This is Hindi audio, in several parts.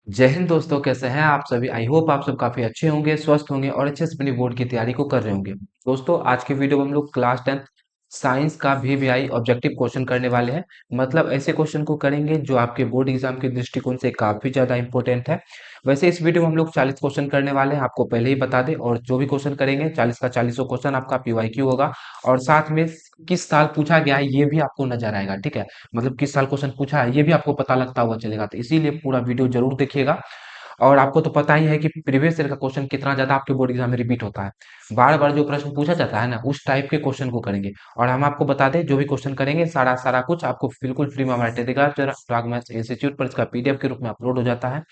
जय हिंद दोस्तों, कैसे हैं आप सभी। आई होप आप सब काफी अच्छे होंगे, स्वस्थ होंगे और अच्छे से अपनी बोर्ड की तैयारी को कर रहे होंगे। दोस्तों, आज की वीडियो में हम लोग क्लास 10 साइंस का वीवीआई ऑब्जेक्टिव क्वेश्चन करने वाले हैं। मतलब ऐसे क्वेश्चन को करेंगे जो आपके बोर्ड एग्जाम के दृष्टिकोण से काफी ज्यादा इंपॉर्टेंट है। वैसे इस वीडियो में हम लोग 40 क्वेश्चन करने वाले हैं, आपको पहले ही बता दें। और जो भी क्वेश्चन करेंगे 40 का 40 क्वेश्चन आपका पीवाईक्यू होगा। और साथ में किस साल पूछा गया है ये भी आपको नजर आएगा, ठीक है। मतलब किस साल क्वेश्चन पूछा है ये भी आपको पता लगता हुआ चलेगा, तो इसीलिए पूरा वीडियो जरूर देखिएगा। और आपको तो पता ही है कि प्रीवियस ईयर का क्वेश्चन कितना ज्यादा आपके बोर्ड एग्जाम में रिपीट होता है। बार बार जो प्रश्न पूछा जाता है ना, उस टाइप के क्वेश्चन को करेंगे। और हम आपको बता दें, जो भी क्वेश्चन करेंगे सारा सारा कुछ आपको बिल्कुल फ्री में हमारे टेलीग्राम इंस्टीट्यूट पर इसका पीडीएफ के रूप में अपलोड हो जाता है।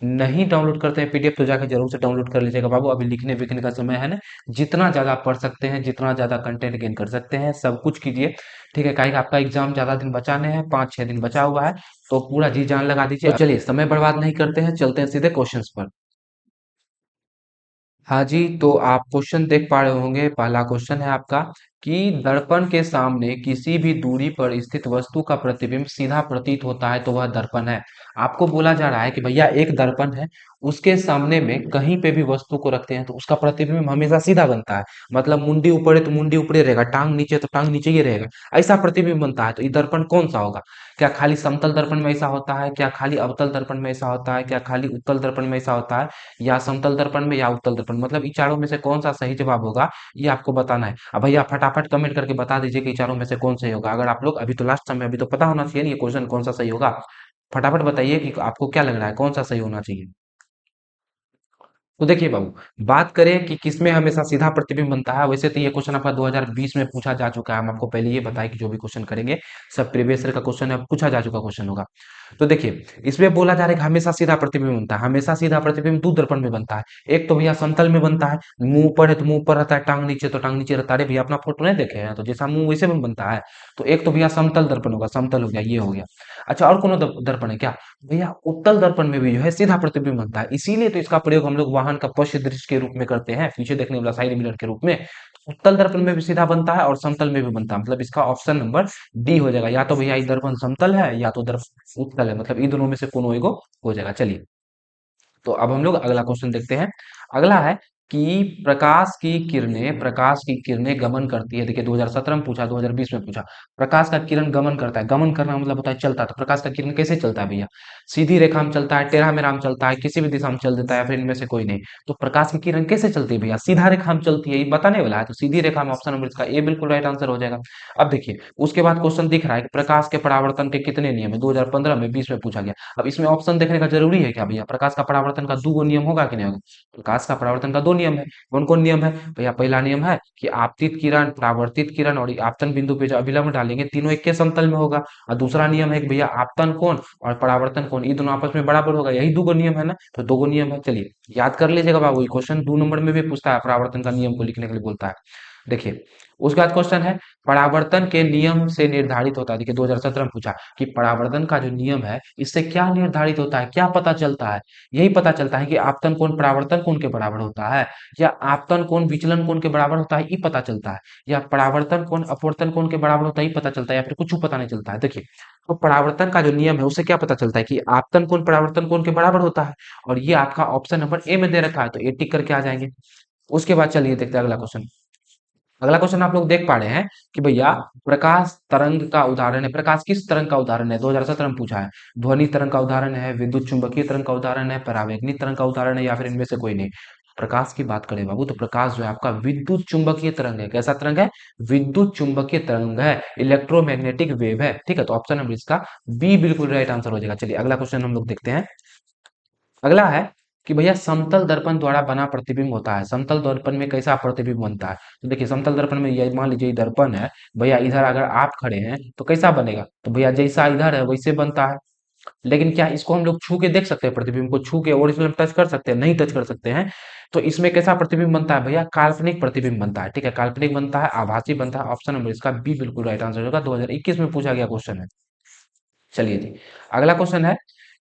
नहीं डाउनलोड करते हैं पीडीएफ तो जाकर जरूर से डाउनलोड कर लीजिएगा बाबू, अभी लिखने विखने का समय है ना। जितना ज्यादा पढ़ सकते हैं, जितना ज्यादा कंटेंट गेन कर सकते हैं, सब कुछ कीजिए। ठीक है, काहे कि आपका एग्जाम ज्यादा दिन बचाने हैं, 5-6 दिन बचा हुआ है। तो पूरा जी जान लगा दीजिए। तो चलिए समय बर्बाद नहीं करते हैं, चलते हैं सीधे क्वेश्चंस पर। हाँ जी, तो आप क्वेश्चन देख पा रहे होंगे। पहला क्वेश्चन है आपका कि दर्पण के सामने किसी भी दूरी पर स्थित वस्तु का प्रतिबिंब सीधा प्रतीत होता है तो वह दर्पण है। आपको बोला जा रहा है कि भैया एक दर्पण है, उसके सामने में कहीं पे भी वस्तु को रखते हैं तो उसका प्रतिबिंब हमेशा सीधा बनता है। मतलब मुंडी ऊपर है तो मुंडी ऊपर ही रहेगा, टांग नीचे तो टांग नीचे ही रहेगा। ऐसा प्रतिबिंब बनता है, तो ये दर्पण कौन सा होगा। क्या खाली समतल दर्पण में ऐसा होता है, क्या खाली अवतल दर्पण में ऐसा होता है, क्या खाली उत्तल दर्पण में ऐसा होता है, या समतल दर्पण में या उत्तल दर्पण, मतलब इन चारों में से कौन सा सही जवाब होगा, ये आपको बताना है। अब भैया फटाफट कमेंट करके बता दीजिए कि इन चारों में से कौन सही होगा। अगर आप लोग अभी तो लास्ट समय, अभी तो पता होना चाहिए ना ये क्वेश्चन कौन सा सही होगा। फटाफट बताइए कि आपको क्या लग रहा है कौन सा सही होना चाहिए। तो देखिए बाबू, बात करें कि किसमें हमेशा सीधा प्रतिबिंब बनता है, वैसे तो ये क्वेश्चन आपका 2020 में पूछा जा चुका है। हम आपको पहले ये बताया कि जो भी क्वेश्चन करेंगे सब प्रीवियस ईयर का क्वेश्चन है, पूछा जा चुका क्वेश्चन होगा। तो देखिए, इसमें बोला जा रहा है कि हमेशा सीधा प्रतिबिंब बनता है। हमेशा सीधा प्रतिबिंब दो दर्पण में बनता है। एक तो भैया समतल में बनता है, मुंह ऊपर है तो मुंह ऊपर रहता है, टांग नीचे तो टांग नीचे रहता है। अरे भैया अपना फोटो नहीं देखे हैं, तो जैसा मुंह वैसे में बनता है। तो एक तो भैया समतल दर्पण होगा, समतल हो गया, ये हो गया। अच्छा, और कोनो दर्पण है क्या। भैया उत्तल दर्पण में भी जो है सीधा प्रतिबिंब बनता है, इसीलिए तो इसका प्रयोग हम लोग वाहन का पश्च दृश्य के रूप में करते हैं, पीछे देखने वाला साइड मिरर के रूप में। तो उत्तल दर्पण में भी सीधा बनता है और समतल में भी बनता है, मतलब इसका ऑप्शन नंबर डी हो जाएगा। या तो भैया ये दर्पण समतल है या तो दर्पण उत्तल है, मतलब इन दोनों में से कोनो एगो हो जाएगा। चलिए, तो अब हम लोग अगला क्वेश्चन देखते हैं। अगला है कि प्रकाश की किरणें गमन करती है। देखिए 2017 में पूछा, 2020 में पूछा। प्रकाश का किरण गमन करता है, गमन करना मतलब होता है चलता है। तो प्रकाश का किरण कैसे चलता है भैया, सीधी रेखा में चलता है, टेढ़ा मेढ़ा में चलता है, किसी भी दिशा में चल देता है, फिर इनमें से कोई नहीं। तो प्रकाश की किरण कैसे चलती है भैया, सीधा रेखा में चलती है, ये बताने वाला है। तो सीधी रेखा में ऑप्शन नंबर इसका ए बिल्कुल राइट आंसर हो जाएगा। अब देखिए, उसके बाद क्वेश्चन दिख रहा है कि प्रकाश के परावर्तन के कितने नियम है, 2015 में 20 में पूछा गया। अब इसमें ऑप्शन देखने का जरूरी है क्या भैया, प्रकाश का परावर्तन का दो नियम होगा कि नहीं होगा। प्रकाश का परावर्तन का दो नियम है। कौन कौन नियम है भैया, पहला नियम है कि आपतित किरण, परावर्तित किरण और आपतन बिंदु पे जो अभिलंब डालेंगे तीनों एक के समतल में होगा। और दूसरा नियम है कि भैया आपतन कोण और परावर्तन कोण ये दोनों आपस में बराबर होगा। यही दो नियम है ना, तो दो नियम है। चलिए याद कर लीजिएगा बाबू, ये क्वेश्चन 2 नंबर में भी पूछता है, परावर्तन का नियम को लिखने के लिए बोलता है। देखिए, उसके बाद क्वेश्चन है परावर्तन के नियम से निर्धारित होता है। देखिए 2017 में पूछा कि परावर्तन का जो नियम है इससे क्या निर्धारित होता है, क्या पता चलता है। यही पता चलता है कि आपतन कोण परावर्तन कोण के बराबर होता है, या आपतन कोण विचलन कोण के बराबर होता है, ये पता चलता है। या परावर्तन कोण अपवर्तन कोण के बराबर होता है, ये पता चलता है, या फिर कुछ पता नहीं चलता है। देखिए, तो परावर्तन का जो नियम है उससे क्या पता चलता है कि आपतन कोण परावर्तन कोण के बराबर होता है। और ये आपका ऑप्शन नंबर ए में दे रखा है, तो ए टिक करके आ जाएंगे। उसके बाद चलिए देखते हैं अगला क्वेश्चन। अगला क्वेश्चन आप लोग देख पा रहे हैं कि भैया प्रकाश तरंग का उदाहरण है। प्रकाश किस तरंग का उदाहरण है, 2017 में पूछा है। ध्वनि तरंग का उदाहरण है, विद्युत चुंबकीय तरंग का उदाहरण है, परावैंगनी तरंग का उदाहरण है, या फिर इनमें से कोई नहीं। प्रकाश की बात करें बाबू, तो प्रकाश जो है आपका विद्युत चुंबकीय तरंग है। कैसा तरंग है, विद्युत चुंबकीय तरंग है, इलेक्ट्रोमैग्नेटिक वेव है। ठीक है, तो ऑप्शन नंबर इसका बी बिल्कुल राइट आंसर हो जाएगा। चलिए अगला क्वेश्चन हम लोग देखते हैं। अगला है कि भैया समतल दर्पण द्वारा बना प्रतिबिंब होता है। समतल दर्पण में कैसा प्रतिबिंब बनता है, तो देखिए समतल दर्पण में ये मान लीजिए ये दर्पण है। भैया इधर अगर आप खड़े हैं तो कैसा बनेगा, तो भैया जैसा इधर है वैसे बनता है। लेकिन क्या इसको हम लोग छू के देख सकते हैं, प्रतिबिंब को छू के ओरिजिनल टच कर सकते हैं, नहीं टच कर सकते हैं। तो इसमें कैसा प्रतिबिंब बनता है भैया, काल्पनिक प्रतिबिंब बनता है। ठीक है, काल्पनिक बनता है, आभासी बनता है। ऑप्शन नंबर इसका बी बिल्कुल राइट आंसर होगा, 2021 में पूछा गया क्वेश्चन है। चलिए जी, अगला क्वेश्चन है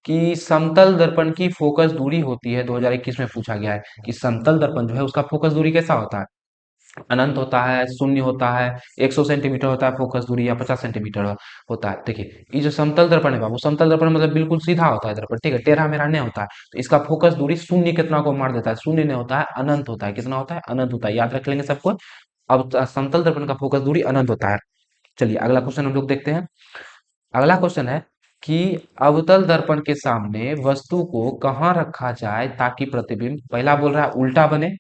कि समतल दर्पण की फोकस दूरी होती है, 2021 में पूछा गया है कि समतल दर्पण जो है उसका फोकस दूरी कैसा होता है। अनंत होता है, शून्य होता है, 100 सेंटीमीटर होता है फोकस दूरी, या 50 सेंटीमीटर होता है। देखिए ये जो समतल दर्पण है बाबू, समतल दर्पण मतलब बिल्कुल सीधा होता है दर्पण, ठीक है, टेढ़ा मेढ़ा नहीं होता है। तो इसका फोकस दूरी शून्य कितना को मार देता है, शून्य नहीं होता है, अनंत होता है। कितना होता है, अनंत होता है, याद रख लेंगे सबको। अब समतल दर्पण का फोकस दूरी अनंत होता है। चलिए अगला क्वेश्चन हम लोग देखते हैं। अगला क्वेश्चन है कि अवतल दर्पण के सामने वस्तु को कहाँ रखा जाए ताकि प्रतिबिंब, पहला बोल रहा है उल्टा बने,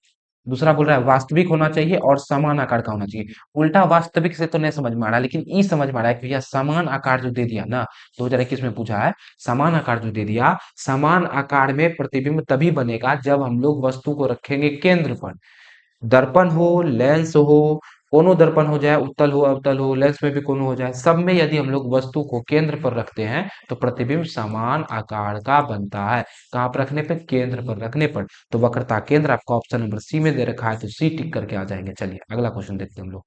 दूसरा बोल रहा है वास्तविक होना चाहिए और समान आकार का होना चाहिए। उल्टा वास्तविक से तो नहीं समझ में आ रहा, लेकिन ई समझ में आ रहा है कि भैया समान आकार जो दे दिया ना, 2021 में पूछा है, समान आकार जो दे दिया, समान आकार में प्रतिबिंब तभी बनेगा जब हम लोग वस्तु को रखेंगे केंद्र पर। दर्पण हो, लेंस हो, कोनो दर्पण हो जाए, उत्तल हो अवतल हो, लेंस में भी कोनो हो जाए, सब में यदि हम लोग वस्तु को केंद्र पर रखते हैं तो प्रतिबिंब समान आकार का बनता है। कहाँ पर रखने पे, केंद्र पर रखने पर। तो वक्रता केंद्र आपका ऑप्शन नंबर सी में दे रखा है, तो सी टिक करके आ जाएंगे। चलिए अगला क्वेश्चन देखते हैं हम लोग।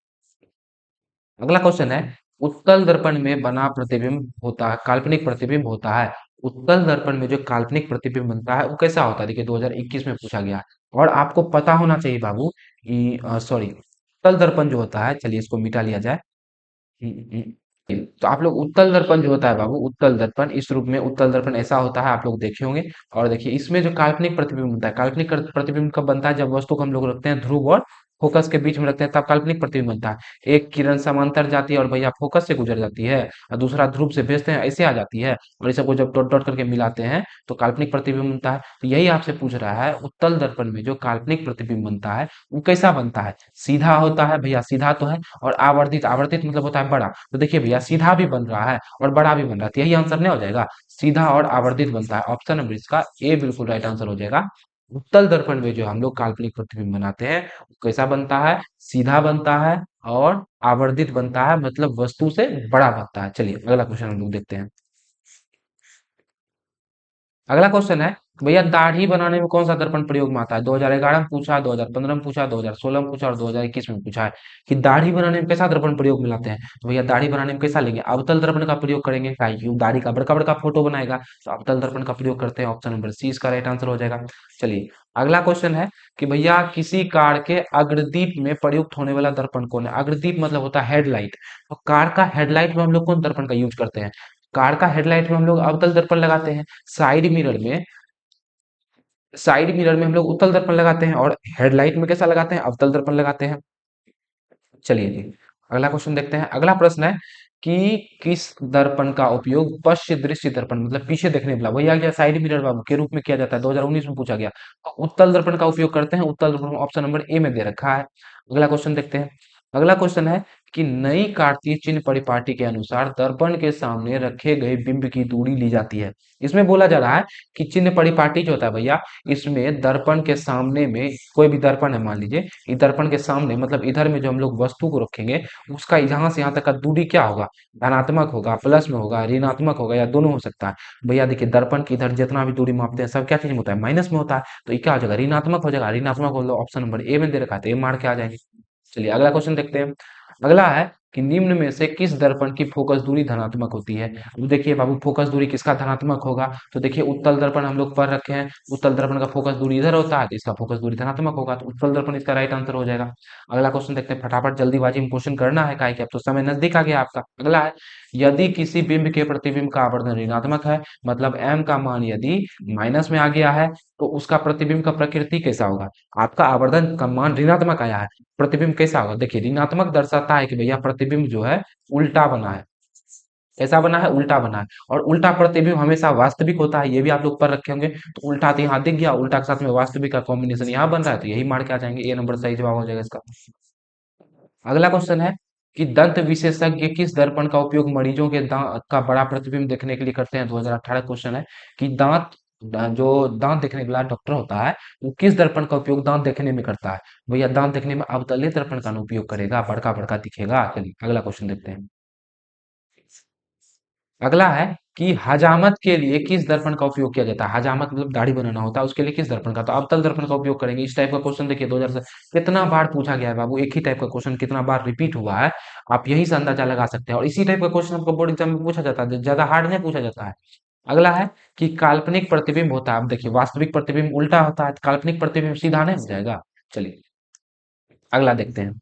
अगला क्वेश्चन है, उत्तल दर्पण में बना प्रतिबिंब होता है, काल्पनिक प्रतिबिंब होता है। उत्तल दर्पण में जो काल्पनिक प्रतिबिंब बनता है वो कैसा होता है, देखिए 2021 में पूछा गया है। और आपको पता होना चाहिए बाबू कि सॉरी, उत्तल दर्पण जो होता है, चलिए इसको मिटा लिया जाए। तो आप लोग उत्तल दर्पण जो होता है बाबू, उत्तल दर्पण इस रूप में उत्तल दर्पण ऐसा होता है, आप लोग देखे होंगे। और देखिए इसमें जो काल्पनिक प्रतिबिंब बनता है, काल्पनिक प्रतिबिंब कब बनता है, जब वस्तु को हम लोग रखते हैं ध्रुव और फोकस के बीच में रखते हैं, तब काल्पनिक प्रतिबिंब बनता है। एक किरण समांतर जाती है और भैया फोकस से गुजर जाती है, और दूसरा ध्रुव से भेजते हैं, ऐसे आ जाती है, और इस सबको जब डॉट डॉट करके मिलाते हैं तो काल्पनिक प्रतिबिंब बनता है। तो यही आपसे पूछ रहा है, उत्तल दर्पण में जो काल्पनिक प्रतिबिंब बनता है वो कैसा बनता है, सीधा होता है भैया, सीधा तो है, और आवर्धित, आवर्धित मतलब होता है बड़ा। तो देखिए भैया सीधा भी बन रहा है और बड़ा भी बन रहा है, तो यही आंसर नहीं हो जाएगा, सीधा और आवर्धित बनता है। ऑप्शन नंबर इसका ए बिल्कुल राइट आंसर हो जाएगा। उत्तल दर्पण में जो हम लोग काल्पनिक प्रतिबिंब बनाते हैं वो कैसा बनता है, सीधा बनता है और आवर्धित बनता है, मतलब वस्तु से बड़ा बनता है। चलिए अगला क्वेश्चन हम लोग देखते हैं। अगला क्वेश्चन है, भैया दाढ़ी बनाने में कौन सा दर्पण प्रयोग में आता है। 2011 में पूछा, 2015 में पूछा, 2016 में पूछा और 2021 में पूछा है कि दाढ़ी बनाने में कैसा दर्पण प्रयोग में लाते हैं। तो भैया दाढ़ी बनाने में कैसा लेंगे, अवतल दर्पण का प्रयोग करेंगे, क्यों दाढ़ी का बड़का बड़का फोटो बनाएगा, तो अवतल दर्पण का प्रयोग करते हैं। ऑप्शन नंबर सी इसका राइट आंसर हो जाएगा। चलिए अगला क्वेश्चन है कि भैया किसी कार के अग्रदीप में प्रयुक्त होने वाला दर्पण कौन है। अग्रदीप मतलब होता है हेडलाइट। तो कार का हेडलाइट में हम लोग कौन दर्पण का यूज करते हैं, कार का हेडलाइट में हम लोग अवतल दर्पण लगाते हैं। साइड मिरर में, साइड मिरर में हम लोग उत्तल दर्पण लगाते हैं, और हेडलाइट में कैसा लगाते हैं, अवतल दर्पण लगाते हैं। चलिए जी अगला क्वेश्चन देखते हैं। अगला प्रश्न है कि किस दर्पण का उपयोग पश्च दृश्य दर्पण मतलब पीछे देखने वाला, वही आ गया साइड मिरर बाबू, के रूप में किया जाता है, 2019 में पूछा गया। तो उत्तल दर्पण का उपयोग करते हैं, उत्तल दर्पण ऑप्शन नंबर ए में दे रखा है। अगला क्वेश्चन देखते हैं। अगला क्वेश्चन है कि नई कार्तीय चिन्ह परिपाटी के अनुसार दर्पण के सामने रखे गए बिंब की दूरी ली जाती है। इसमें बोला जा रहा है कि चिन्ह परिपाटी जो होता है भैया, इसमें दर्पण के सामने में, कोई भी दर्पण है मान लीजिए, इस दर्पण के सामने मतलब इधर में जो हम लोग वस्तु को रखेंगे, उसका यहाँ से यहाँ तक का दूरी क्या होगा, धनात्मक होगा, प्लस में होगा, ऋणात्मक होगा, या दोनों हो सकता है। भैया देखिए दर्पण की इधर जितना भी दूरी मापते हैं सब क्या चीज में होता है, माइनस में होता है। तो ये क्या हो जाएगा, ऋणात्मक हो जाएगा। ऋणात्मक हो, ऑप्शन नंबर ए में दे रखा है, तो ए मार के आ जाएंगे। चलिए अगला क्वेश्चन देखते हैं। अगला है कि निम्न में से किस दर्पण की फोकस दूरी धनात्मक होती है। अब देखिए बाबू फोकस दूरी किसका धनात्मक होगा, तो देखिए उत्तल दर्पण हम लोग पढ़ रखे हैं, उत्तल दर्पण का फोकस दूरी इधर होता है, तो इसका फोकस दूरी धनात्मक होगा, तो उत्तल दर्पण इसका राइट आंसर हो जाएगा। अगला क्वेश्चन देखते हैं, फटाफट जल्दीबाजी में क्वेश्चन करना है, काहे कि अब तो समय नजदीक आ गया आपका। अगला है, यदि किसी बिंब के प्रतिबिंब का आवर्धन ऋणात्मक है, मतलब एम का मान यदि माइनस में आ गया है, तो उसका प्रतिबिंब का प्रकृति कैसा होगा। आपका आवर्धन का मान ऋणात्मक आया है, प्रतिबिंब कैसा होगा, देखिए ऋणात्मक दर्शाता है कि भैया प्रतिबिंब जो है उल्टा बना है। कैसा बना है, उल्टा बना है। और उल्टा प्रतिबिंब हमेशा वास्तविक होता है, ये भी आप लोग पढ़ रखे होंगे। तो उल्टा तो यहाँ दिख गया, उल्टा के साथ में वास्तविक का कॉम्बिनेशन यहाँ बन रहा है, तो यही मार के आ जाएंगे, ए नंबर सही जवाब हो जाएगा इसका। अगला क्वेश्चन है कि दंत विशेषज्ञ किस दर्पण का उपयोग मरीजों के दांत का बड़ा प्रतिबिंब देखने के लिए करते हैं। 2018 क्वेश्चन है कि जो दांत देखने वाला डॉक्टर होता है वो किस दर्पण का उपयोग दांत देखने में करता है। भैया दांत देखने में अवतलीय दर्पण का उपयोग करेगा, बड़का बड़का दिखेगा। चलिए अगला क्वेश्चन देखते हैं। अगला है कि हजामत के लिए किस दर्पण का उपयोग किया जाता है। हजामत मतलब दाढ़ी बनाना होता है, उसके लिए किस दर्पण का, तो अवतल दर्पण का उपयोग करेंगे। इस टाइप का क्वेश्चन देखिए 2000 से कितना बार पूछा गया है बाबू, एक ही टाइप का क्वेश्चन कितना बार रिपीट हुआ है, आप यही से अंदाजा लगा सकते हैं। और इसी टाइप का क्वेश्चन आपको बोर्ड एग्जाम में पूछा जाता है, ज्यादा हार्ड नहीं पूछा जाता है। अगला है कि काल्पनिक प्रतिबिंब होता है, अब देखिए वास्तविक प्रतिबिंब उल्टा होता है, तो काल्पनिक प्रतिबिंब सीधा नहीं हो जाएगा। चलिए अगला देखते हैं।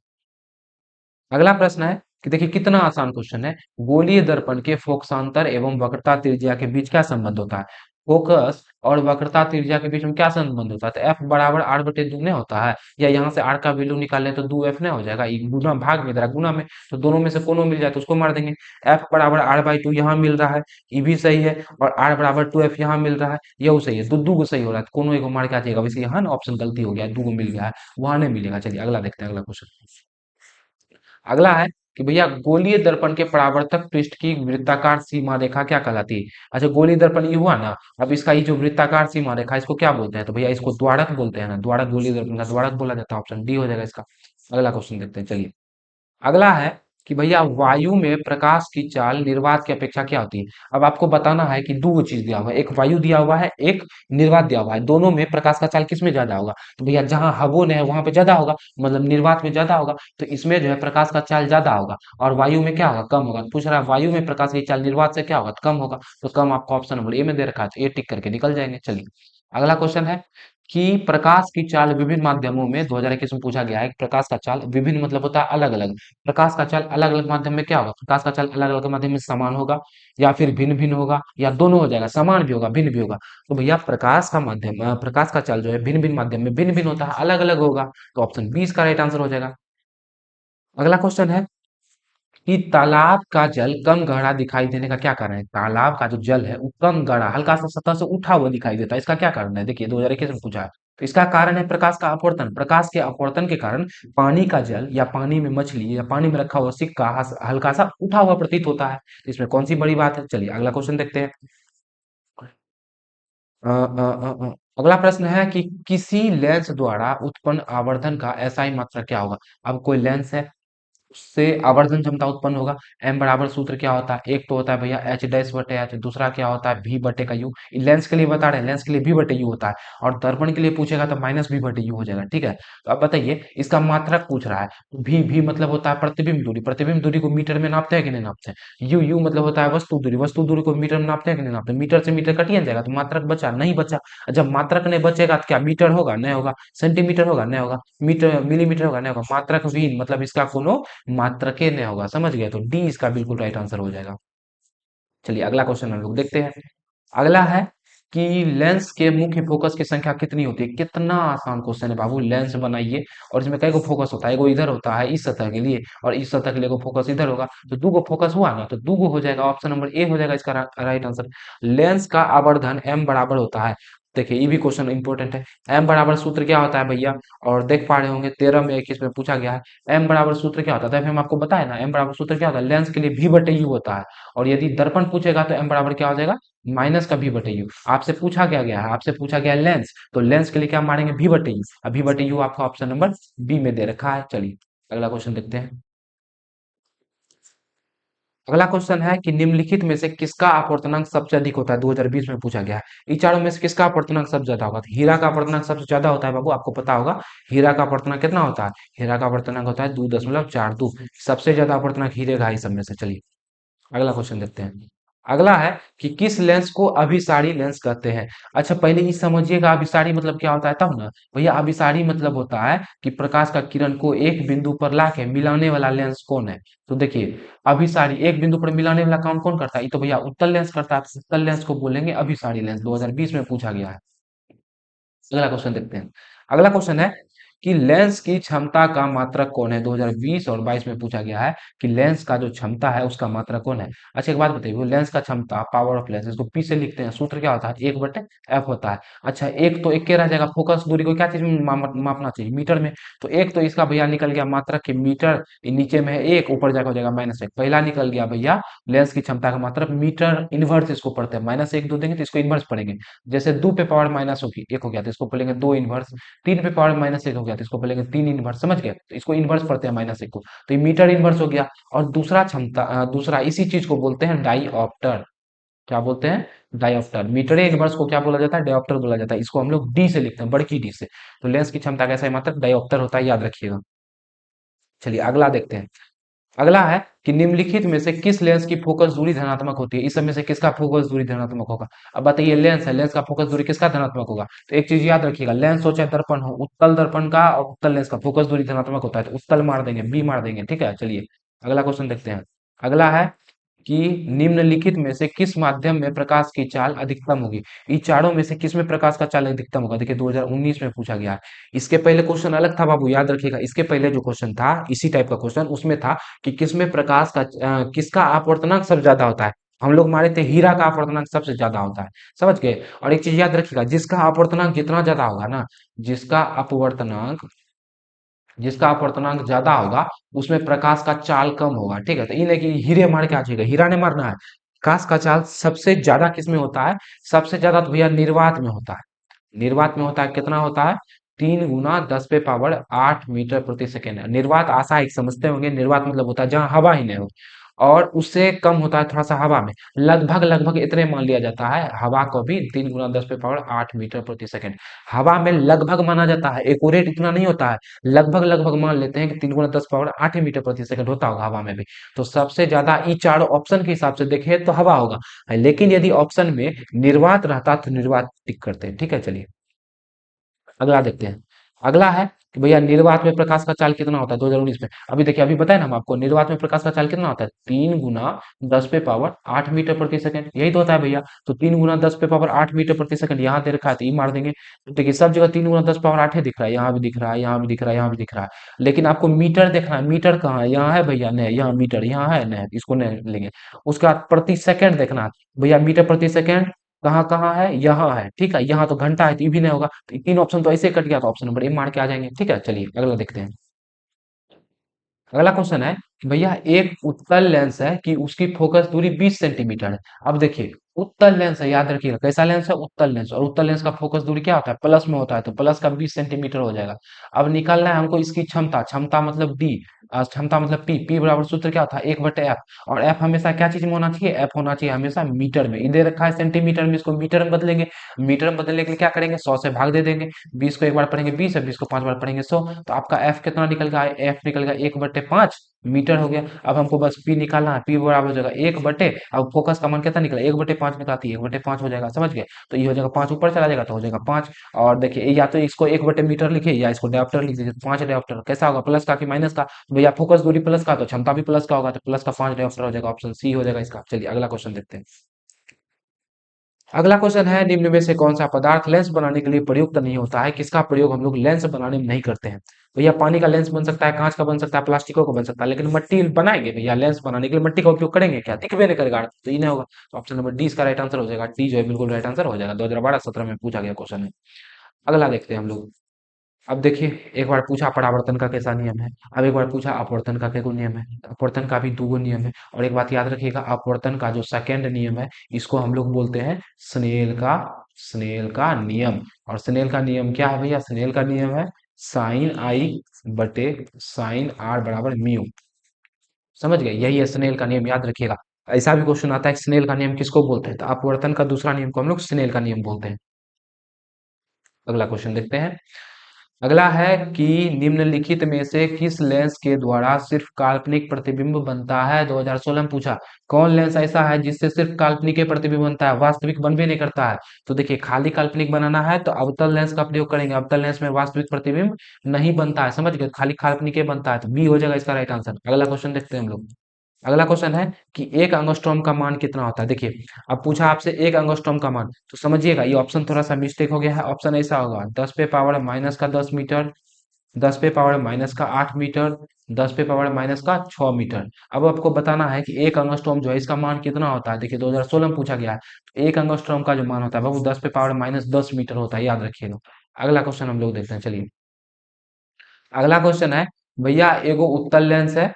अगला प्रश्न है कि देखिए कितना आसान क्वेश्चन है। गोलीय दर्पण के फोकसांतर एवं वक्रता त्रिज्या के बीच क्या संबंध होता है? फोकस और वक्रता त्रिज्या के बीच में क्या संबंध होता है? तो एफ बराबर आर बटे दो नहीं होता है, या यहाँ से आर का वैल्यू निकाले तो दो एफ नहीं हो जाएगा, ये गुना भाग में इधर गुना में, तो दोनों में से कोनो मिल जाए तो उसको मार देंगे। एफ बराबर आर बाई टू यहाँ मिल रहा है, ये भी सही है, और आर बराबर टू एफ यहाँ मिल रहा है, यही सही है, दो को सही हो रहा है, तो कोनो एक को मार के आ जाएगा। वैसे यहाँ ना ऑप्शन गलती हो गया है, दो को मिल गया है, वहां नहीं मिलेगा। चलिए अगला देखते हैं, अगला क्वेश्चन। अगला है कि भैया गोलीय दर्पण के परावर्तक पृष्ठ की वृत्ताकार सीमा रेखा क्या कहलाती है? अच्छा, गोलीय दर्पण ये हुआ ना, अब इसका ये जो वृत्ताकार सीमा रेखा इसको क्या बोलते हैं? तो भैया इसको द्वारक बोलते हैं ना, द्वारक, गोलीय दर्पण का द्वारक बोला जाता है, ऑप्शन डी हो जाएगा इसका। अगला क्वेश्चन देखते हैं, चलिए। अगला है कि भैया वायु में प्रकाश की चाल निर्वात की अपेक्षा क्या होती है? अब आपको बताना है कि दो चीज दिया हुआ है, एक वायु दिया हुआ है, एक निर्वात दिया हुआ है, दोनों में प्रकाश का चाल किस में ज्यादा होगा? तो भैया जहां हवन है वहां पे ज्यादा होगा, मतलब निर्वात में ज्यादा होगा, तो इसमें जो है प्रकाश का चाल ज्यादा होगा, और वायु में क्या होगा? कम होगा। पूछ रहा है वायु में प्रकाश की चाल निर्वात से क्या होगा? तो कम होगा, तो कम आपका ऑप्शन नंबर ए में दे रखा है, तो ए टिक करके निकल जाएंगे। चलिए अगला क्वेश्चन है कि प्रकाश की चाल विभिन्न माध्यमों में 2021 में पूछा गया है कि प्रकाश का चाल विभिन्न मतलब होता है अलग अलग। प्रकाश का चाल अलग अलग माध्यम में क्या होगा? प्रकाश का चाल अलग अलग माध्यम में समान होगा, या फिर भिन्न भिन्न होगा, या दोनों हो जाएगा, समान भी होगा भिन्न भी होगा। तो भैया प्रकाश का माध्यम प्रकाश का चाल जो है भिन्न भिन्न माध्यम में भिन्न भिन्न होता है, अलग अलग होगा, तो ऑप्शन 20 का राइट आंसर हो जाएगा। अगला क्वेश्चन है कि तालाब का जल कम गहरा दिखाई देने का क्या कारण है? तालाब का जो जल है वो कम गहरा, हल्का सा सतह से उठा हुआ दिखाई देता है, इसका क्या कारण है? देखिए 2021 में पूछा है, तो इसका कारण है प्रकाश का अपवर्तन। प्रकाश के अपवर्तन के कारण पानी का जल या पानी में मछली या पानी में रखा हुआ सिक्का हल्का सा उठा हुआ प्रतीत होता है, तो इसमें कौन सी बड़ी बात है? चलिए अगला क्वेश्चन देखते हैं। अगला प्रश्न है कि किसी लेंस द्वारा उत्पन्न आवर्धन का एसआई मात्रा क्या होगा? अब कोई लेंस है, उससे आवर्धन क्षमता उत्पन्न होगा। एम बराबर सूत्र क्या होता है? एक तो होता है भैया एच डैश बटे एच, दूसरा क्या होता है भी बटे का यू। लेंस के लिए बता रहे हैं, लेंस के लिए भी बटे यू होता है, और दर्पण के लिए पूछेगा तो माइनस भी बटे यू हो जाएगा, ठीक है। तो अब बताइए इसका मात्रक पूछ रहा है, तो भी मतलब होता है प्रतिबिंब दूरी, प्रतिबिंब दूरी को मीटर में नापते हैं कि नहीं नापते हैं? यू मतलब होता है वस्तु दूरी, वस्तु दूरी को मीटर में नापते हैं कि नहीं नापते? मीटर से मीटर कटिए जाएगा, तो मात्रक बचा नहीं बचा। जब मात्रक नहीं बचेगा तो क्या मीटर होगा? नहीं होगा। सेंटीमीटर होगा? नहीं होगा। मीटर मिलीमीटर होगा? नहीं होगा। मात्रक भी मतलब इसका कोनो मात्रके नहीं होगा, समझ गए? तो डी इसका बिल्कुल राइट आंसर हो जाएगा। चलिए अगला क्वेश्चन हम लोग देखते हैं। अगला है कि लेंस के मुख्य फोकस की संख्या कितनी होती है? कितना आसान क्वेश्चन है बाबू। लेंस बनाइए और इसमें कई को फोकस होता है, एगो इधर होता है इस सतह के लिए, और इस सतह के लिए एगो फोकस इधर होगा, तो दो को फोकस हुआ ना, तो दो हो जाएगा, ऑप्शन नंबर ए हो जाएगा इसका राइट आंसर। लेंस का आवर्धन एम बराबर होता है, देखिए ये भी क्वेश्चन इंपॉर्टेंट है। एम बराबर सूत्र क्या होता है भैया? और देख पा रहे होंगे 13 में 21 में पूछा गया है। एम बराबर सूत्र क्या होता है? तो हम आपको बताए ना, एम बराबर सूत्र क्या होता है? लेंस के लिए भी बटे यू होता है, और यदि दर्पण पूछेगा तो एम बराबर क्या हो जाएगा? माइनस का भी बटे यू। आपसे पूछा क्या गया है? आपसे पूछा गया है लेंस, तो लेंस के लिए क्या मारेंगे? भी बटे यू। अब भी बटे यू आपका ऑप्शन नंबर बी में दे रखा है। चलिए अगला क्वेश्चन देखते हैं। अगला क्वेश्चन है कि निम्नलिखित में से किसका अपवर्तनांक सबसे अधिक होता है? 2020 में पूछा गया है। इन चारों में से किसका अपवर्तनांक सबसे ज्यादा होगा? तो हीरा का अपवर्तनांक सबसे ज्यादा होता है बाबू, आपको पता होगा। हीरा का अपवर्तनांक कितना होता है? हीरा का अपवर्तनांक होता है 2.42। सबसे ज्यादा अपवर्तनांक हीरे का ही सब में से। चलिए अगला क्वेश्चन देखते हैं। अगला है कि किस लेंस को अभिसारी लेंस कहते हैं? अच्छा पहले ये समझिएगा अभिसारी मतलब क्या होता है तब ना। भैया अभिसारी मतलब होता है कि प्रकाश का किरण को एक बिंदु पर लाके मिलाने वाला लेंस कौन है? तो देखिए अभिसारी एक बिंदु पर मिलाने वाला काम कौन करता है? ये तो भैया उत्तल लेंस करता है, तो उत्तल लेंस को बोलेंगे अभिसारी लेंस, 2020 में पूछा गया है। अगला क्वेश्चन देखते हैं। अगला क्वेश्चन है कि लेंस की क्षमता का मात्रक कौन है? 2020 और 22 में पूछा गया है कि लेंस का जो क्षमता है उसका मात्रक कौन है? अच्छा एक बात बताइए, वो लेंस का क्षमता पावर ऑफ लेंस, इसको पी से लिखते हैं, सूत्र क्या होता है? एक बटे एफ होता है। अच्छा एक तो एक के रह जाएगा, फोकस दूरी को क्या चीज में मापना चाहिए? मीटर में। तो एक तो इसका भैया निकल गया मात्रक की मीटर, ये नीचे में है एक, ऊपर जाकर हो जाएगा माइनस एक, पहला निकल गया भैया लेंस की क्षमता का मात्रक मीटर इनवर्स इसको पढ़ते हैं, माइनस एक दो देंगे तो इसको इनवर्स पढ़ेंगे। जैसे दो पे पावर माइनस होगी एक हो गया तो इसको बोलेंगे दो इनवर्स, तीन पे पावर माइनस एक हो गया तो इसको बोलेंगे तीन इनवर्स, समझ गए? तो इसको इनवर्स पढ़ते हैं माइनस एक को, तो ये मीटर इनवर्स हो गया। और दूसरा क्षमता दूसरा इसी चीज को बोलते हैं डाईऑप्टर। क्या बोलते हैं? डाईऑप्टर। मीटर इनवर्स को क्या बोला जाता है? डाईऑप्टर बोला जाता है। इसको हम लोग डी से लिखते हैं, बड़की डी से। तो लेंस की क्षमता कैसा है? मतलब डाईऑप्टर होता है, याद रखिएगा। चलिए अगला देखते हैं। अगला है कि निम्नलिखित में से किस लेंस की फोकस दूरी धनात्मक होती है, इस सब में से किसका फोकस दूरी धनात्मक होगा। अब बताइए, लेंस है, लेंस का फोकस दूरी किसका धनात्मक होगा। तो एक चीज याद रखिएगा, लेंस हो चाहे दर्पण हो, उत्तल दर्पण का और उत्तल लेंस का फोकस दूरी धनात्मक होता है, तो उत्तल मार देंगे, बी मार देंगे, ठीक है। चलिए अगला क्वेश्चन देखते हैं। अगला है कि निम्नलिखित में से किस माध्यम में प्रकाश की चाल अधिकतम होगी। इन चारों में से किस में प्रकाश का चाल अधिकतम होगा। देखिए 2019 में पूछा गया है। इसके पहले क्वेश्चन अलग था बाबू, याद रखिएगा। इसके पहले जो क्वेश्चन था इसी टाइप का क्वेश्चन, उसमें था कि किसमें प्रकाश का किसका अपवर्तनांक सबसे ज्यादा होता है। हम लोग मारे थे हीरा का अपवर्तनांक सबसे ज्यादा होता है, समझ गए। और एक चीज याद रखिएगा, जिसका अपवर्तनांक जितना ज्यादा होगा ना, जिसका अपवर्तनांक जिसका अपवर्तनांक ज्यादा होगा, उसमें प्रकाश का चाल कम होगा, ठीक है। तो ये नहीं कि हीरे मार के आ जाएगा, हीरा ने मारना है। प्रकाश का चाल सबसे ज्यादा किस में होता है, सबसे ज्यादा तो भैया निर्वात में होता है। निर्वात में होता है, कितना होता है, 3 × 10⁻⁸ निर्वात आशा समझते होंगे, निर्वात मतलब होता है जहां हवा ही नहीं हो। और उससे कम होता है थोड़ा सा हवा में, लगभग लगभग इतने मान लिया जाता है हवा को भी, 3 × 10⁸ हवा में लगभग माना जाता है, एक्यूरेट इतना नहीं होता है। लगभग लगभग मान लेते हैं कि 3 × 10⁸ होता होगा हवा में भी। तो सबसे ज्यादा इन चारों ऑप्शन के हिसाब से देखें तो हवा होगा। लेकिन यदि ऑप्शन में निर्वात रहता तो निर्वात टिक करते हैं, ठीक है। चलिए अगला देखते हैं। अगला है कि भैया निर्वात में प्रकाश का चाल कितना होता है 2019 में। अभी देखिए, अभी बताए ना हम आपको, निर्वात में प्रकाश का चाल कितना होता है, 3 × 10⁸ यही तो होता है भैया। तो 3 × 10⁸ यहाँ दे रखा है, तो ये मार देंगे। तो देखिए सब जगह 3 × 10⁸ दिख रहा है, यहाँ भी दिख रहा है, यहाँ भी दिख रहा है, यहाँ भी दिख रहा है। लेकिन आपको मीटर देखना है, मीटर कहाँ है, यहाँ है भैया, नहीं यहाँ मीटर, यहाँ है नहीं, इसको नहीं लेंगे। उसके बाद प्रति सेकंड देखना है, भैया मीटर प्रति सेकंड कहाँ कहाँ है, यहाँ है, ठीक है। यहाँ तो घंटा है, तो ये भी नहीं होगा। तो तीन ऑप्शन तो ऐसे ही कट गया, तो ऑप्शन नंबर ए मार के आ जाएंगे, ठीक है। चलिए अगला देखते हैं। अगला क्वेश्चन है कि भैया एक उत्तल लेंस है कि उसकी फोकस दूरी 20 सेंटीमीटर है। अब देखिए, उत्तल लेंस है, याद रखिएगा कैसा लेंस है, उत्तल लेंस। और उत्तल लेंस का फोकस दूरी क्या होता है, प्लस में होता है, तो प्लस का 20 सेंटीमीटर हो जाएगा। अब निकालना है हमको इसकी क्षमता, क्षमता मतलब डी, क्षमता मतलब पी, पी बराबर सूत्र क्या होता है, 1/f। और एफ हमेशा क्या चीज में होना चाहिए, एफ होना चाहिए हमेशा मीटर में। ये दे रखा है सेंटीमीटर में, इसको मीटर में बदलेंगे। मीटर में बदलने के लिए क्या करेंगे, 100 से भाग दे देंगे। 20 को एक बार पढ़ेंगे 20, और 20 को 5 बार पढ़ेंगे 100। तो आपका एफ कितना निकल गया, एफ निकल गया 1/5 मीटर हो गया। अब हमको बस पी निकालना है, पी बराबर हो जाएगा 1/, अब फोकस का मान कितना निकला, 1/5 निकलाती है, 1/5 हो जाएगा, समझ गए। तो ये हो जाएगा 5 ऊपर चला जाएगा, तो हो जाएगा 5। और देखिए या तो इसको 1/मीटर लिखिए, या इसको डायप्टर लिख दीजिए। 5 डायप्टर कैसा होगा, प्लस का कि माइनस का। भैया फोकस दूरी प्लस का, तो क्षमता भी प्लस का होगा, तो प्लस का 5 डायप्टर हो जाएगा, ऑप्शन सी हो जाएगा इसका। चलिए अगला क्वेश्चन देखते हैं। अगला क्वेश्चन है, निम्न में से कौन सा पदार्थ लेंस बनाने के लिए प्रयुक्त नहीं होता है, किसका प्रयोग हम लोग लेंस बनाने में नहीं करते हैं। भैया पानी का लेंस बन सकता है, कांच का बन सकता है, प्लास्टिकों का बन सकता है, लेकिन मट्टी बनाएंगे भैया लेंस बनाने के लिए, मट्टी का उपयोग करेंगे क्या, दिखबे नहीं करेगा, तो ये नहीं होगा। तो ऑप्शन नंबर डी इसका राइट आंसर हो जाएगा, डी जो है बिल्कुल राइट आंसर हो जाएगा, 2012-17 में पूछा गया क्वेश्चन है। अगला देखते हैं हम लोग। अब देखिए, एक बार पूछा परावर्तन का कैसा नियम है, अब एक बार पूछा अपवर्तन का क्या नियम है। अपवर्तन का भी दो नियम है। और एक बात याद रखिएगा, अपवर्तन का जो सेकंड नियम है, इसको हम लोग बोलते हैं स्नेल का नियम। और स्नेल का नियम क्या है भैया, स्नेल का नियम है साइन आई बटे साइन आर बराबर म्यू। समझ गए, यही है स्नेल का नियम, याद रखिएगा। ऐसा भी क्वेश्चन आता है कि स्नेल का नियम किसको बोलते हैं, तो अपवर्तन का दूसरा नियम को हम लोग स्नेल का नियम बोलते हैं। अगला क्वेश्चन देखते हैं। अगला है कि निम्नलिखित में से किस लेंस के द्वारा सिर्फ काल्पनिक प्रतिबिंब बनता है, 2016 में पूछा। कौन लेंस ऐसा है जिससे सिर्फ काल्पनिक ही प्रतिबिंब बनता है, वास्तविक बन भी नहीं करता है। तो देखिए, खाली काल्पनिक बनाना है तो अवतल लेंस का प्रयोग करेंगे, अवतल लेंस में वास्तविक प्रतिबिंब नहीं बनता है, समझ गए, खाली काल्पनिक ही बनता है, तो बी हो जाएगा इसका राइट आंसर। अगला क्वेश्चन देखते हैं हम लोग। अगला क्वेश्चन है कि एक एंगस्ट्रॉम का मान कितना होता है। देखिए, अब पूछा आपसे एक एंगस्ट्रॉम का मान, तो समझिएगा ये ऑप्शन थोड़ा सा मिस्टेक हो गया है। ऑप्शन ऐसा होगा 10⁻⁻10 मीटर, 10⁻⁻8 मीटर, 10⁻⁻6 मीटर। अब आपको बताना है कि एक एंगस्ट्रॉम जो है इसका मान कितना होता है। देखिए 2016 में पूछा गया है, तो एक एंगस्ट्रॉम का जो मान होता है वो 10⁻−10 मीटर होता है, याद रखिएगा। अगला क्वेश्चन हम लोग देखते हैं, चलिए। अगला क्वेश्चन है, भैया एगो उत्तल लेंस है,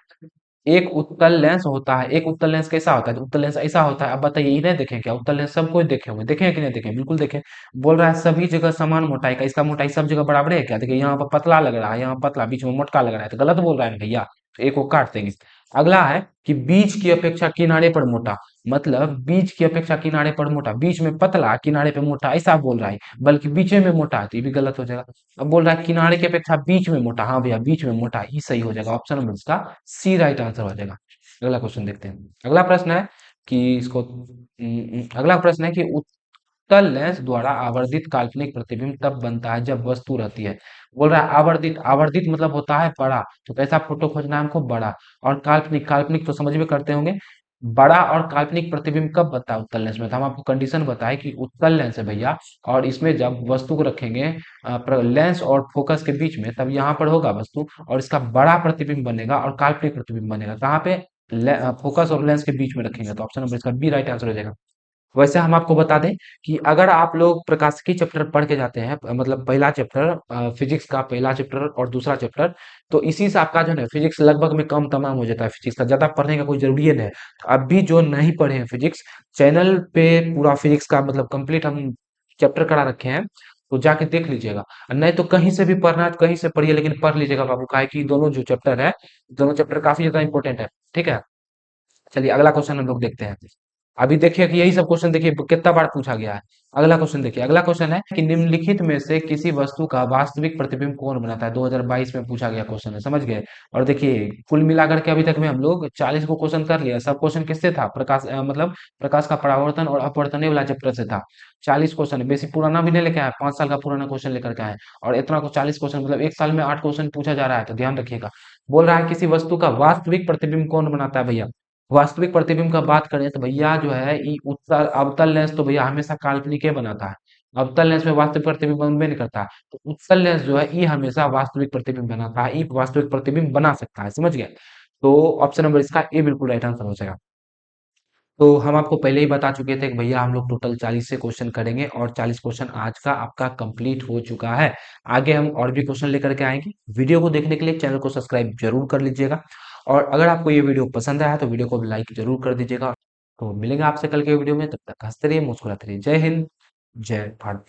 एक उत्तल लेंस होता है, एक उत्तल लेंस कैसा होता है, तो उत्तल लेंस ऐसा होता है। अब बताइए, ये नहीं देखें क्या, उत्तल लेंस सब कोई देखे होंगे, देखे हैं कि नहीं देखे, बिल्कुल देखे। बोल रहा है सभी जगह समान मोटाई का, इसका मोटाई सब जगह बराबर है क्या, देखिए यहाँ पर पतला लग रहा है, यहाँ पतला, बीच में मोटका लग रहा है, तो गलत बोल रहा है ना भैया, तो एक को काट देंगे। अगला है कि बीच की अपेक्षा किनारे पर मोटा, मतलब बीच की अपेक्षा किनारे पर मोटा, बीच में पतला किनारे पे मोटा ऐसा बोल रहा है, बल्कि बीच में मोटा है तो ये भी गलत हो जाएगा। अब बोल रहा है किनारे की अपेक्षा बीच में मोटा, हाँ भैया बीच में मोटा ही सही हो जाएगा, ऑप्शन नंबर इसका सी राइट आंसर हो जाएगा। अगला क्वेश्चन देखते हैं। अगला प्रश्न है कि इसको अगला प्रश्न है कि उत्तल लेंस द्वारा आवर्धित काल्पनिक प्रतिबिंब तब बनता है जब वस्तु रहती है। बोल रहा है आवर्धित, आवर्धित मतलब होता है बड़ा, तो कैसा फोटो खोजना है हमको, बड़ा। और काल्पनिक, काल्पनिक तो समझ में करते होंगे, बड़ा और काल्पनिक प्रतिबिंब कब बनता है उत्तल लेंस में, तो हम आपको कंडीशन बताए कि उत्तल लेंस है भैया, और इसमें जब वस्तु को रखेंगे लेंस और फोकस के बीच में, तब यहाँ पर होगा वस्तु और इसका बड़ा प्रतिबिंब बनेगा और काल्पनिक प्रतिबिंब बनेगा कहाँ पे, फोकस और लेंस के बीच में रखेंगे, तो ऑप्शन नंबर इसका बी राइट आंसर हो जाएगा। वैसे हम आपको बता दें कि अगर आप लोग प्रकाशिकी चैप्टर पढ़ के जाते हैं, मतलब पहला चैप्टर फिजिक्स का पहला चैप्टर और दूसरा चैप्टर, तो इसी से आपका जो है ना फिजिक्स लगभग में कम तमाम हो जाता है, फिजिक्स का ज्यादा पढ़ने का कोई जरूरी है नहीं है। तो अब भी जो नहीं पढ़े हैं फिजिक्स, चैनल पे पूरा फिजिक्स का मतलब कंप्लीट हम चैप्टर करा रखे हैं, तो जाके देख लीजिएगा। नहीं तो कहीं से भी पढ़ना है तो कहीं से पढ़िए, लेकिन पढ़ लीजिएगा बाबू, काहे कि दोनों जो चैप्टर है, दोनों चैप्टर काफी ज्यादा इंपॉर्टेंट है। ठीक है, चलिए अगला क्वेश्चन हम लोग देखते हैं। अभी देखिए कि यही सब क्वेश्चन देखिए कितना बार पूछा गया है। अगला क्वेश्चन देखिए, अगला क्वेश्चन है कि निम्नलिखित में से किसी वस्तु का वास्तविक प्रतिबिंब कौन बनाता है, 2022 में पूछा गया क्वेश्चन है, समझ गए। और देखिए कुल मिलाकर के अभी तक में हम लोग 40 को क्वेश्चन कर लिया, सब क्वेश्चन किससे था, मतलब प्रकाश का परावर्तन और अपवर्तन वाला चैप्टर से था। 40 क्वेश्चन, बेसी पुराना भी नहीं लेके आया, 5 साल का पुराना क्वेश्चन लेकर के आए, और इतना को 40 क्वेश्चन मतलब एक साल में 8 क्वेश्चन पूछा जा रहा है, तो ध्यान रखिएगा। बोल रहा है किसी वस्तु का वास्तविक प्रतिबिंब कौन बनाता है भैया। वास्तविक प्रतिबिंब का बात करें तो भैया जो है ये उत्तल अवतल लेंस तो भैया हमेशा काल्पनिक ही बनाता है। अवतल लेंस में वास्तविक प्रतिबिंब बनबे नहीं करता, तो उत्तल लेंस जो है ये हमेशा वास्तविक प्रतिबिंब बनाता है, ये वास्तविक प्रतिबिंब बना सकता है, समझ गए। तो ऑप्शन नंबर इसका ए बिल्कुल राइट आंसर हो जाएगा। तो हम आपको पहले ही बता चुके थे कि भैया हम लोग टोटल 40 से क्वेश्चन करेंगे, और 40 क्वेश्चन आज का आपका कंप्लीट हो चुका है। आगे हम और भी क्वेश्चन लेकर के आएंगे। वीडियो को देखने के लिए चैनल को सब्सक्राइब जरूर कर लीजिएगा, और अगर आपको ये वीडियो पसंद आया तो वीडियो को लाइक जरूर कर दीजिएगा। तो मिलेंगे आपसे कल के वीडियो में, तब तक हंसते रहिए मुस्कुराते रहिए। जय हिंद, जय भारत।